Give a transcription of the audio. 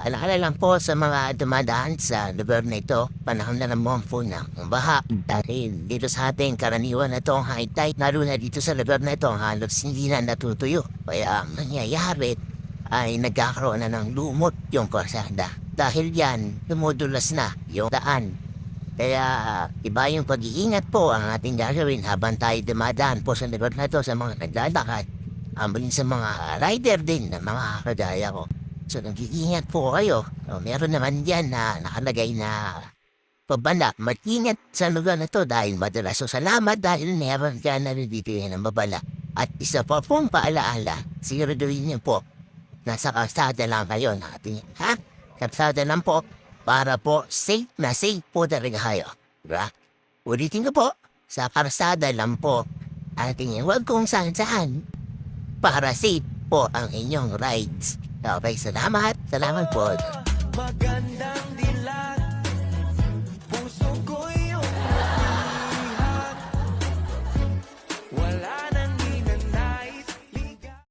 Paalala lang po sa mga dumadaan sa lugar na ito, panahon na naman po ng baha. Dahil dito sa ating karaniwan na itong high tide, lalo na dito sa lugar na ito, halos hindi na natutuyo. Kaya ang nangyayari ay nagkakaroon na ng lumot yung korsada. Dahil yan, dumudulas na yung daan. Kaya iba yung pag-iingat po ang ating gagawin habang tayo dumadaan po sa lugar na ito sa mga naglalakad. Ambalin sa mga rider din na mga kagaya ko. So nag-iingat po kayo. So, meron naman dyan na nakalagay na pabala. Mag-ingat sa lugar na to dahil madalas. So salamat dahil meron ka na dito yan ang babala. At isa pa pong paalaala, siguraduhin niyo po, nasa kalsada lang kayo natin. Ha? Kalsada lang po para po safe po talaga kayo. Diba? Ulitin ko po, sa kalsada lang po ating huwag kung saan-saan para safe po ang inyong rides. Okay, salamat. Salamat po. Maganda